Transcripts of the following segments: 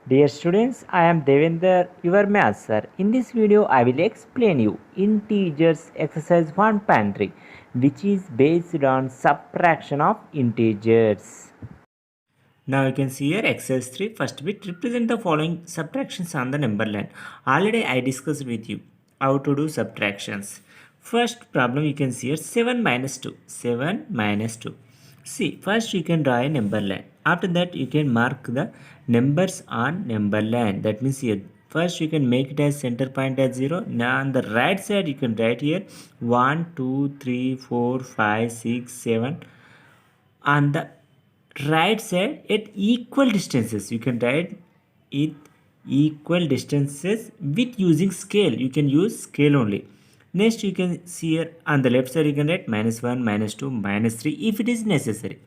Dear students, I am Devender, your math sir. In this video, I will explain you integers exercise 1.3, which is based on subtraction of integers. Now you can see here exercise 3 first bit represent the following subtractions on the number line. Already I discussed with you how to do subtractions. First problem you can see here 7 minus 2. 7 minus 2. See, first you can draw a number line. After that you can mark the numbers on number line. That means here first you can make it as center point as 0. Now on the right side you can write here 1, 2, 3, 4, 5, 6, 7. On the right side at equal distances you can write it equal distances with using scale. You can use scale only. Next you can see here on the left side you can write minus 1, minus 2, minus 3 if it is necessary.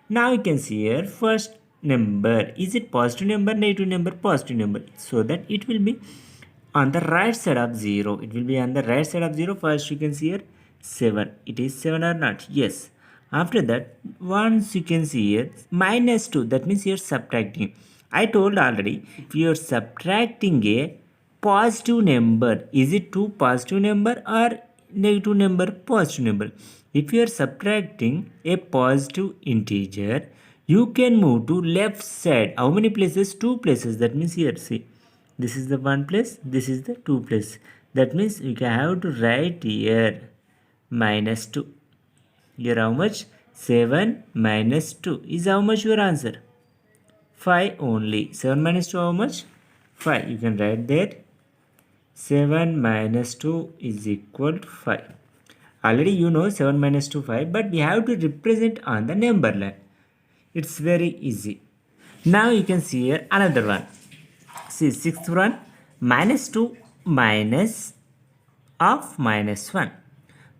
Now you can see here first number, is it positive number, negative number, positive number, so that it will be on the right side of 0. It will be on the right side of 0. First you can see here 7. It is 7 or not? Yes. After that, once you can see here minus 2, that means you are subtracting. I told already, if you are subtracting a positive number, is it two positive number or negative number, positive number? If you are subtracting a positive integer, you can move to left side. How many places? Two places. That means here, see, this is the one place, this is the two place. That means you can have to write here minus 2. Here how much? 7 minus 2 is how much your answer? 5 only. 7 minus 2 how much? 5. You can write there 7 minus 2 is equal to 5. Already you know 7 minus 2 5, but we have to represent on the number line. It's very easy. Now you can see here another one. See, sixth one, minus 2 minus of minus 1.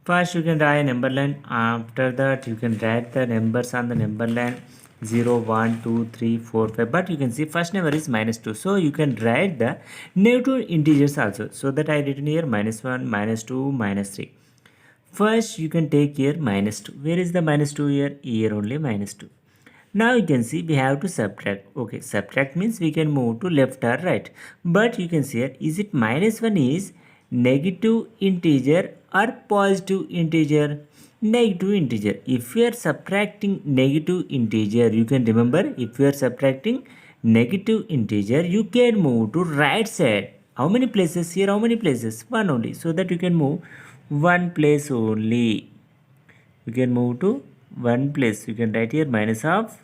First you can write a number line. After that you can write the numbers on the number line 0, 1, 2, 3, 4, 5. But you can see first number is minus 2. So you can write the negative integers also. So that I written here minus 1, minus 2, minus 3. First you can take here minus 2. Where is the minus 2 here? Here only minus 2. Now you can see we have to subtract. Okay, subtract means we can move to left or right. But you can see here, is it minus 1 is negative integer or positive integer? Negative integer. If you are subtracting negative integer, you can remember, if you are subtracting negative integer, you can move to right side. How many places here? How many places? One only. So that you can move one place only. You can move to one place. You can write here minus of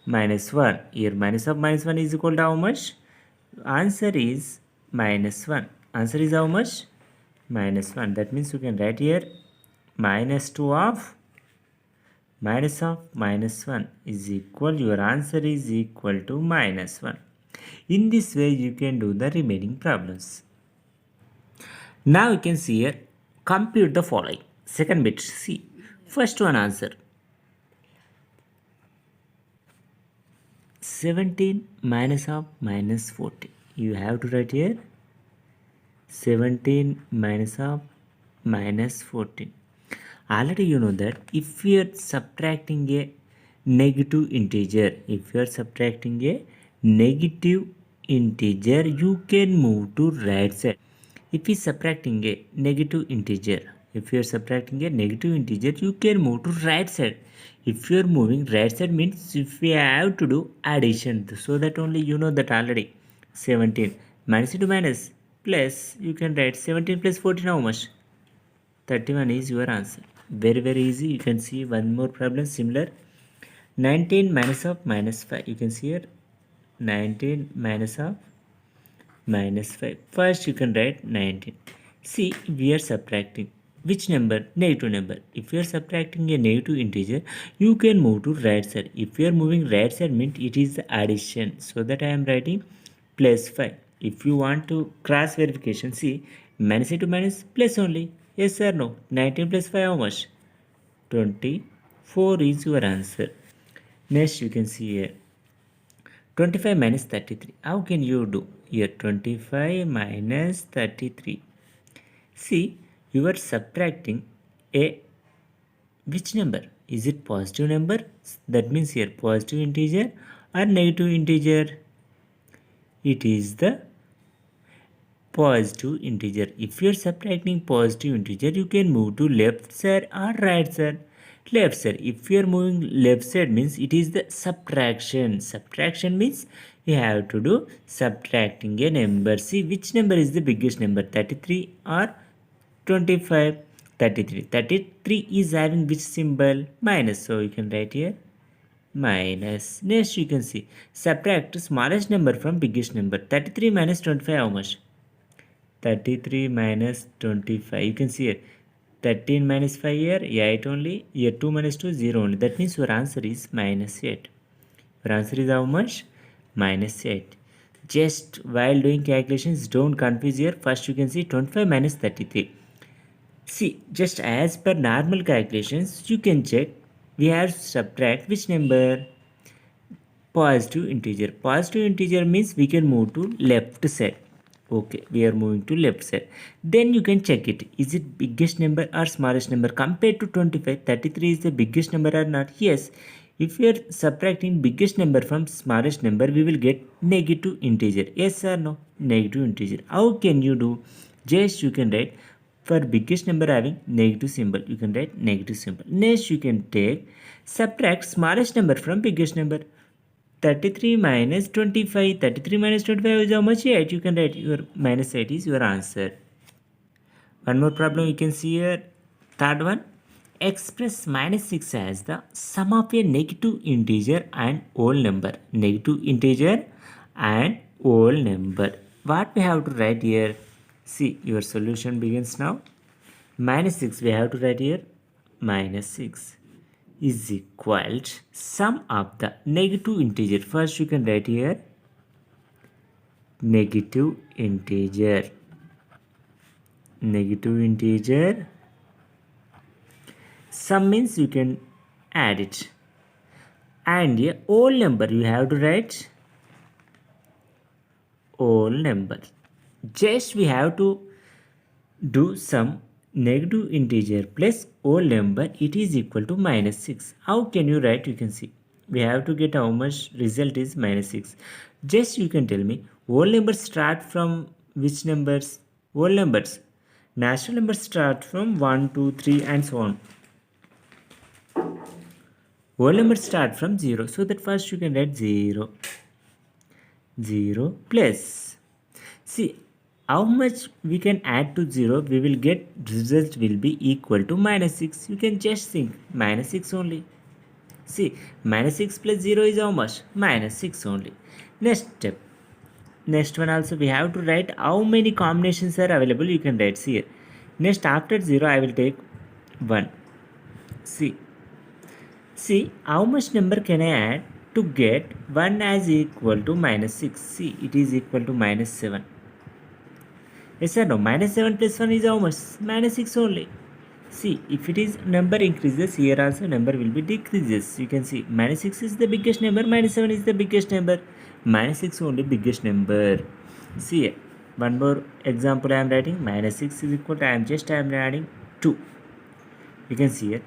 minus 1. Here minus of minus 1 is equal to how much? Answer is minus 1. Answer is how much? Minus 1. That means you can write here minus 2 of minus 1 is equal. Your answer is equal to minus 1. In this way you can do the remaining problems. Now you can see here compute the following. Second bit, see. First one answer 17 minus of minus 14. You have to write here 17 minus of minus 14. Already you know that if we are subtracting a negative integer, if you are subtracting a negative integer, you can move to right side. If we subtracting a negative integer, if you are subtracting a negative integer, you can move to right side. If you are moving right side means if we have to do addition, so that only you know that already 17 minus into minus plus, you can write 17 plus 14 how much? 31 is your answer. Very easy. You can see one more problem similar. 19 minus of minus 5. You can see here 19 minus of minus 5. First you can write 19. See, we are subtracting which number? Negative number. If you are subtracting a negative integer, you can move to right side. If you are moving right side means it is the addition. So that I am writing plus 5. If you want to cross verification, see, minus into minus plus only. Yes or no? 19 plus 5 how much? 24 is your answer. Next you can see here 25 minus 33. How can you do? Here 25 minus 33. See, you are subtracting a which number? Is it positive number? That means here positive integer or negative integer? it is the positive integer. If you are subtracting positive integer, you can move to left side or right side. Left side. If you are moving left side means it is the subtraction. Subtraction means you have to do subtracting a number. See which number is the biggest number, 33 or 25. 33. 33 is having which symbol? Minus. So you can write here minus. Next you can see subtract smallest number from biggest number. 33 minus 25 how much? 33 minus 25. You can see here 13 minus 5 here 8 only. Here 2 minus 2 0 only. That means your answer is minus 8. Your answer is how much? Minus 8. Just while doing calculations, don't confuse here. First you can see 25 minus 33. See, just as per normal calculations, you can check. We have to subtract which number? Positive integer. Positive integer means we can move to left side. Okay, we are moving to left side. Then you can check it. Is it biggest number or smallest number? Compared to 25, 33 is the biggest number or not? Yes. If we are subtracting biggest number from smallest number, we will get negative integer. Yes or no? Negative integer. How can you do? Just you can write for biggest number having negative symbol. You can write negative symbol. Next you can take subtract smallest number from biggest number. 33 minus 25. 33 minus 25 is how much? 8. You can write your minus 8 is your answer. One more problem you can see here. Third one. Express minus 6 as the sum of a negative integer and whole number. Negative integer and whole number. What we have to write here? See, your solution begins now. Minus 6 we have to write here. Minus 6 is equal to sum of the negative integer. First you can write here negative integer. Negative integer. Sum means you can add it. And a whole number you have to write whole number. Just we have to do some negative integer plus whole number, it is equal to minus 6. How can you write? You can see we have to get how much result is minus 6. Just you can tell me whole numbers start from which numbers? Whole numbers. Natural numbers start from 1, 2, 3 and so on. Whole numbers start from 0. So that first you can write 0. 0 plus. See how much we can add to 0, we will get result will be equal to minus 6. You can just think minus 6 only. See, minus 6 plus 0 is how much? Minus 6 only. Next step. Next one also we have to write how many combinations are available. You can write here. Next after 0 I will take 1. See how much number can I add to get 1 as equal to minus 6. See, it is equal to minus 7. Yes or no? Minus 7 plus 1 is how much? Minus 6 only. See, if it is number increases, here also number will be decreases. You can see minus 6 is the biggest number, minus 7 is the biggest number. Minus 6 only biggest number. See here. One more example I am writing. Minus 6 is equal to, I am adding 2. You can see here.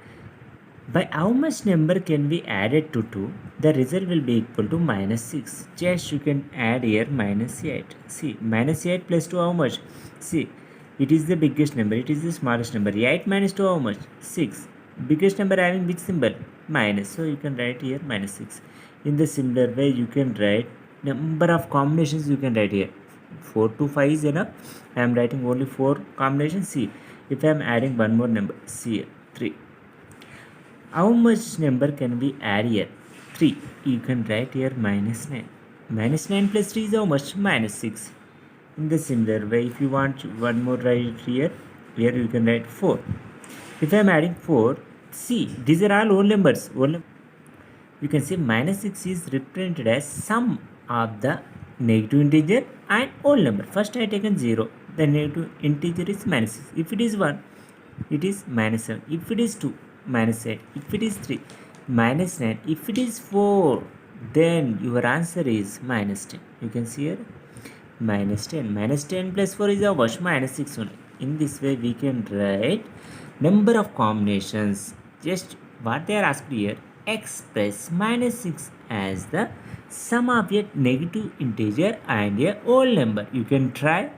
By how much number can be added to 2? The result will be equal to minus 6. Just you can add here minus 8. See, minus 8 plus 2 how much? See, it is the biggest number. It is the smallest number. 8 minus 2 how much? 6. Biggest number having which symbol? Minus. So you can write here minus 6. In the similar way, you can write number of combinations you can write here. 4 to 5 is enough. I am writing only 4 combinations. See, if I am adding one more number, see here, 3. How much number can we add here? 3. You can write here minus 9. Minus 9 plus 3 is how much? Minus 6. In the similar way, if you want one more write here you can write 4. If I am adding 4, see, these are all whole numbers. You can see minus 6 is represented as sum of the negative integer and whole number. First I have taken 0. The negative integer is minus 6. If it is 1, it is minus 7. If it is 2, minus 8. If it is 3, minus 9. If it is 4, then your answer is minus 10. You can see here minus 10. Minus 10 plus 4 is how much? Minus 6 only. In this way we can write number of combinations. Just what they are asked here, express minus 6 as the sum of a negative integer and a whole number. You can try.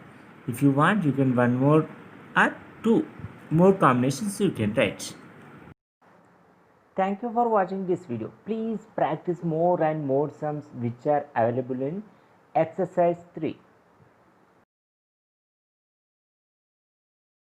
If you want, you can one more or two more combinations you can write. Thank you for watching this video. Please practice more and more sums which are available in exercise 3.